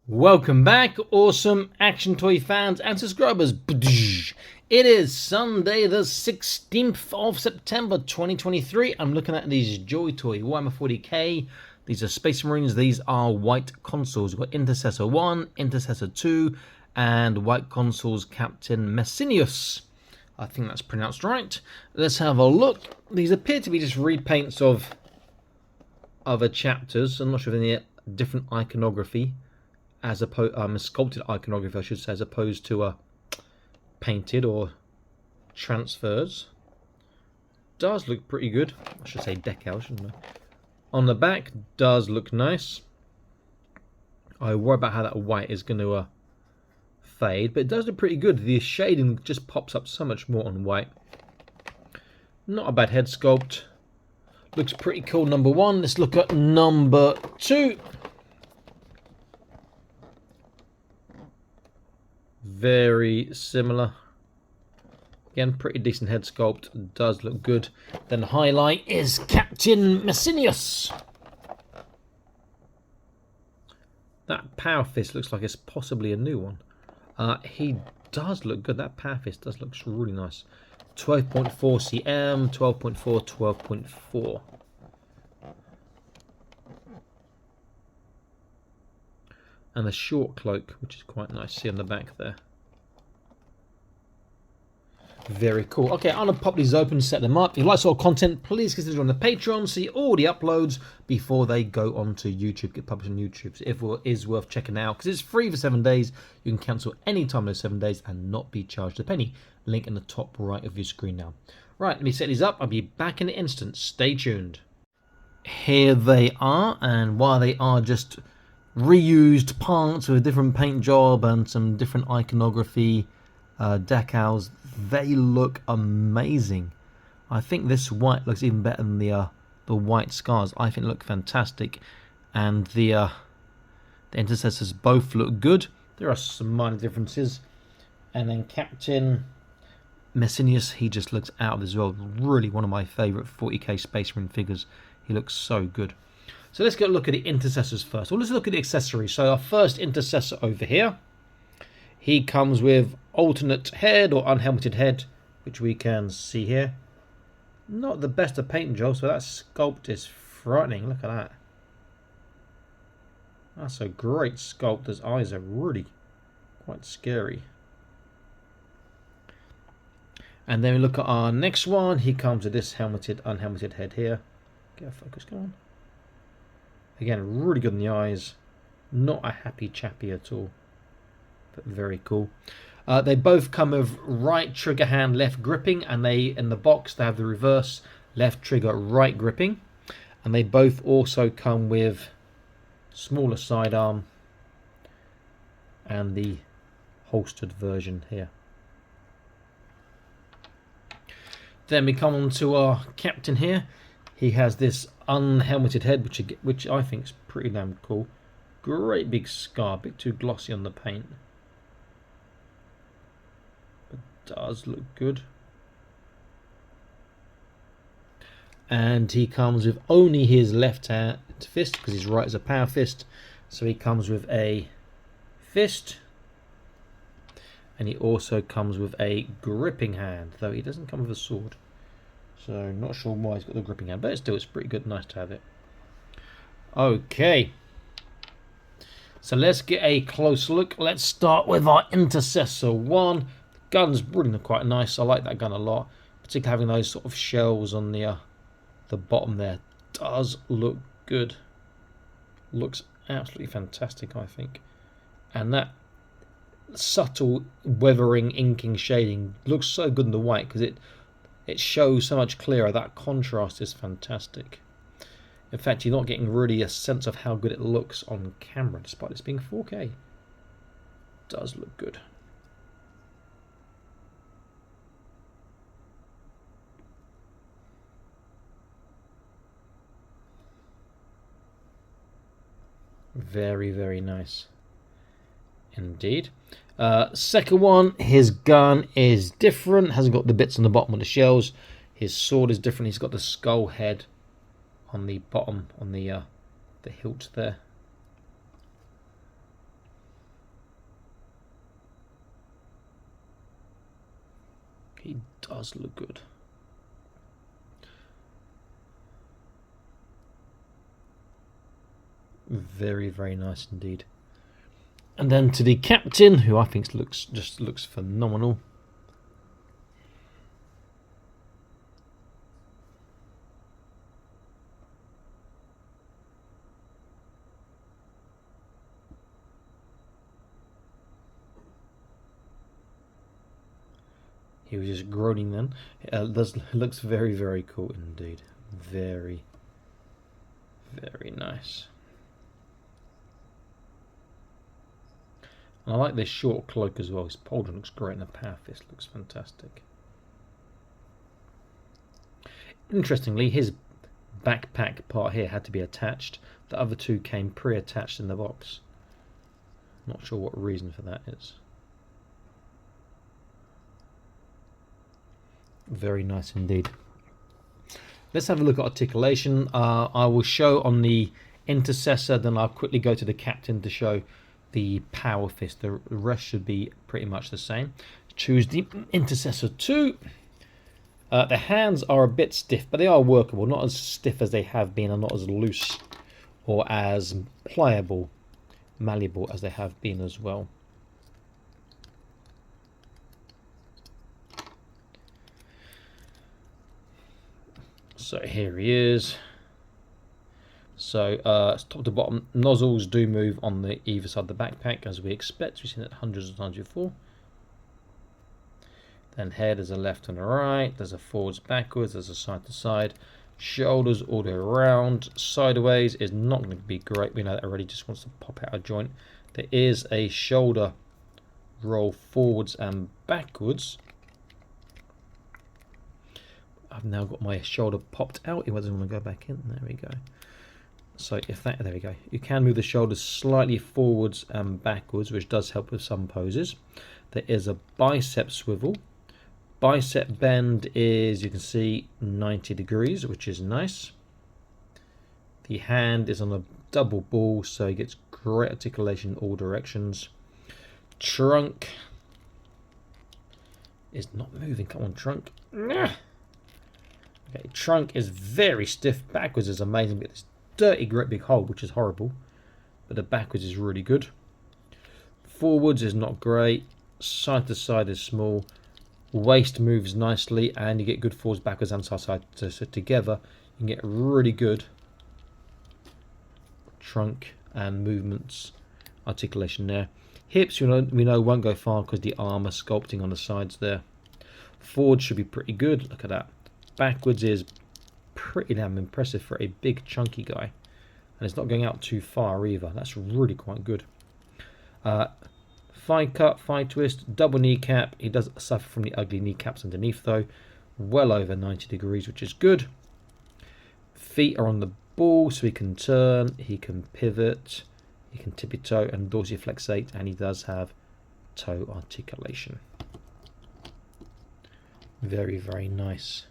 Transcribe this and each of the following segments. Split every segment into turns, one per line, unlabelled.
Welcome back, awesome action toy fans and subscribers. It is Sunday the 16th of September 2023. I'm looking at these Joy Toy Warhammer 40k. These are Space Marines. These are White Consuls. We've got Intercessor 1, Intercessor 2, and White Consuls Captain Messinius. I think that's pronounced right. Let's have a look. These appear to be just repaints of other chapters. I'm not sure if any different iconography, as opposed sculpted iconography, I should say, as opposed to painted or transfers. Does look pretty good. I should say decal, shouldn't I? On the back, does look nice. I worry about how that white is going to fade, but it does look pretty good. The shading just pops up so much more on white. Not a bad head sculpt. Looks pretty cool, number one. Let's look at number two. Very similar. Again, pretty decent head sculpt. Does look good. Then the highlight is Captain Messinius. That power fist looks like it's possibly a new one. He does look good. That power fist does look really nice. 12.4 cm, 12.4, 12.4. And the short cloak, which is quite nice. See on the back there. Very cool. Okay, I'm going to pop these open, set them up. If you like sort of content, please consider on the Patreon. See all the uploads before they go onto YouTube, get published on YouTube. So it is worth checking out because it's free for 7 days. You can cancel any time in those 7 days and not be charged a penny. Link in the top right of your screen now. Right, let me set these up. I'll be back in an instant. Stay tuned. Here they are, and while they are just reused parts with a different paint job and some different iconography, decals, they look amazing. I think this white looks even better than the white scars. I think look fantastic, and the intercessors both look good. There are some minor differences, and then Captain Messinius, he just looks out of this world. Really one of my favourite 40k Space Marine figures. He looks so good. So let's go look at the intercessors first. Well, let's look at the accessories. So our first intercessor over here, he comes with alternate head or unhelmeted head, which we can see here. Not the best of paint jobs, so that sculpt is frightening. Look at that. That's a great sculpt. His eyes are really quite scary. And then we look at our next one. He comes with this unhelmeted head here. Get a focus going. Again, really good in the eyes. Not a happy chappy at all, but very cool. They both come with right trigger hand, left gripping, and in the box they have the reverse left trigger, right gripping. And they both also come with smaller sidearm and the holstered version here. Then we come on to our captain here. He has this unhelmeted head, which I think is pretty damn cool. Great big scar, a bit too glossy on the paint, but does look good. And he comes with only his left hand fist because his right is a power fist. So he comes with a fist, and he also comes with a gripping hand, though he doesn't come with a sword. So not sure why he's got the gripping hand, but still it's pretty good, nice to have it. Okay, so let's get a close look. Let's start with our Intercessor 1. The gun's really quite nice. I like that gun a lot, particularly having those sort of shells on the bottom there. Does look good. Looks absolutely fantastic, I think. And that subtle weathering, inking shading looks so good in the white because it shows so much clearer. That contrast is fantastic. In fact, you're not getting really a sense of how good it looks on camera, despite this being 4K. It does look good. Very, very nice indeed. Second one, his gun is different. Hasn't got the bits on the bottom of the shells. His sword is different. He's got the skull head on the bottom, on the hilt there. He does look good. Very, very nice indeed. And then to the captain, who I think looks phenomenal. He was just groaning then. Looks very, very cool indeed. Very, very nice. And I like this short cloak as well. His pauldron looks great and the power fist looks fantastic. Interestingly, his backpack part here had to be attached. The other two came pre-attached in the box. Not sure what reason for that is. Very nice indeed. Let's have a look at articulation. I will show on the intercessor, then I'll quickly go to the captain to show the power fist. The rest should be pretty much the same. Choose the intercessor 2. The hands are a bit stiff, but they are workable. Not as stiff as they have been, and not as loose or as pliable, malleable as they have been as well. So here he is. So top to bottom, nozzles do move on the either side of the backpack as we expect. We've seen it hundreds of times before. Then head, there's a left and a right, there's a forwards, backwards, there's a side to side. Shoulders all the way around. Sideways is not going to be great. We know that already, just wants to pop out a joint. There is a shoulder roll forwards and backwards. I've now got my shoulder popped out. It doesn't want to go back in. There we go. So there we go. You can move the shoulders slightly forwards and backwards, which does help with some poses. There is a bicep swivel. Bicep bend is, you can see, 90 degrees, which is nice. The hand is on a double ball, so he gets great articulation in all directions. Trunk is not moving. Come on, trunk. Okay, trunk is very stiff. Backwards is amazing. We get this dirty, great big hole, which is horrible. But the backwards is really good. Forwards is not great. Side to side is small. Waist moves nicely, and you get good forwards, backwards, and side to side. So together, you can get really good trunk and movements, articulation there. Hips, we know won't go far because the armour sculpting on the sides there. Forward should be pretty good. Look at that. Backwards is pretty damn impressive for a big chunky guy, and it's not going out too far either. That's really quite good. Thigh cut, thigh twist, double kneecap. He does suffer from the ugly kneecaps underneath though. Well over 90 degrees, which is good. Feet are on the ball, so he can turn, he can pivot, he can tippy toe and dorsiflexate, and he does have toe articulation. Very, very nice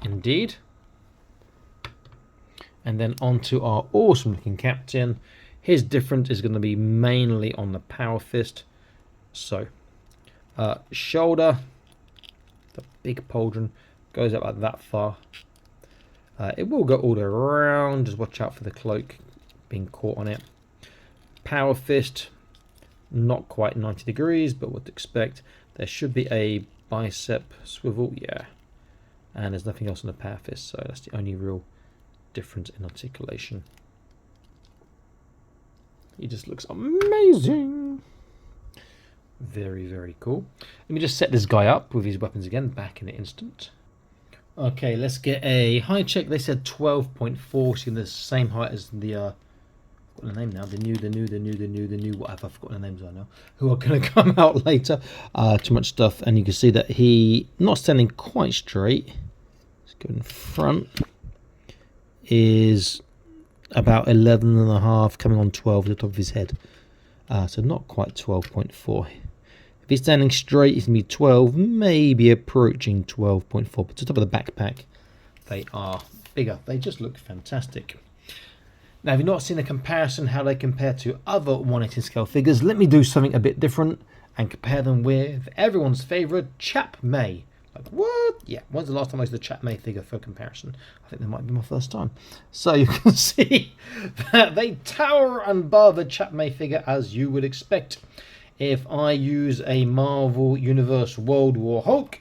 indeed. And then onto our awesome looking captain. His difference is going to be mainly on the power fist. So shoulder, the big pauldron goes up like that far. It will go all the way around. Just watch out for the cloak being caught on it. Power fist, not quite 90 degrees, but what to expect. There should be a bicep swivel, yeah. And there's nothing else on the power fist, so that's the only real difference in articulation. He just looks amazing. Very, very cool. Let me just set this guy up with his weapons again, back in an instant. Okay, let's get a height check. They said 12.4, so the same height as the I've forgotten the name now. The new whatever, I've forgotten the names I know. Who are going to come out later. Too much stuff, and you can see that he not standing quite straight. Let's go in front. Is about 11.5, coming on 12 at the top of his head. So not quite 12.4. If he's standing straight, he's going to be 12, maybe approaching 12.4. But to the top of the backpack, they are bigger. They just look fantastic. Now, if you've not seen a comparison, how they compare to other 1/18 scale figures, let me do something a bit different and compare them with everyone's favourite Chap May. Like, what? Yeah, when's the last time I used the Chat May figure for comparison? I think that might be my first time. So you can see that they tower above a Chat May figure as you would expect. If I use a Marvel Universe World War Hulk,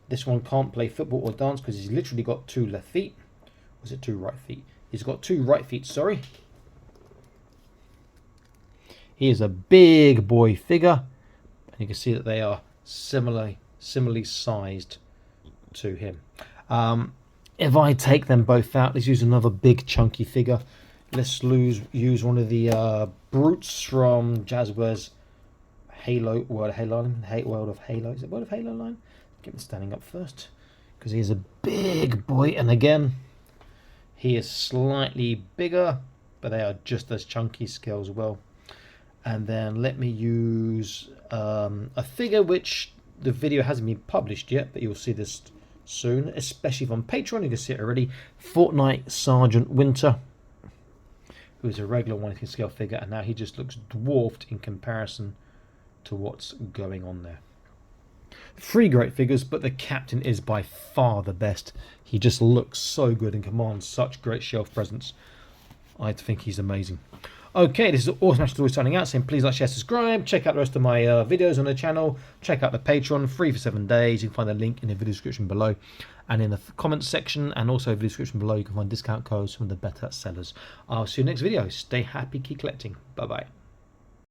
this one can't play football or dance because he's literally got 2 left feet. Was it 2 right feet? He's got 2 right feet, sorry. He is a big boy figure. And you can see that they are similarly sized to him. If I take them both out, let's use another big chunky figure. Let's use one of the brutes from Jazzware's World of Halo line. Is it World of Halo line? Get him standing up first because he's a big boy, and again he is slightly bigger, but they are just as chunky scale as well. And then let me use a figure which the video hasn't been published yet, but you'll see this soon, especially if on Patreon. You can see it already. Fortnite Sergeant Winter, who is a regular 1/18 scale figure, and now he just looks dwarfed in comparison to what's going on there. 3 great figures, but the Captain is by far the best. He just looks so good and commands such great shelf presence. I think he's amazing. Okay, this is Awesome Story signing out, saying please like, share, subscribe. Check out the rest of my videos on the channel. Check out the Patreon, free for 7 days. You can find the link in the video description below and in the comments section, and also in the description below you can find discount codes from the better sellers. I'll see you next video. Stay happy, keep collecting. Bye bye.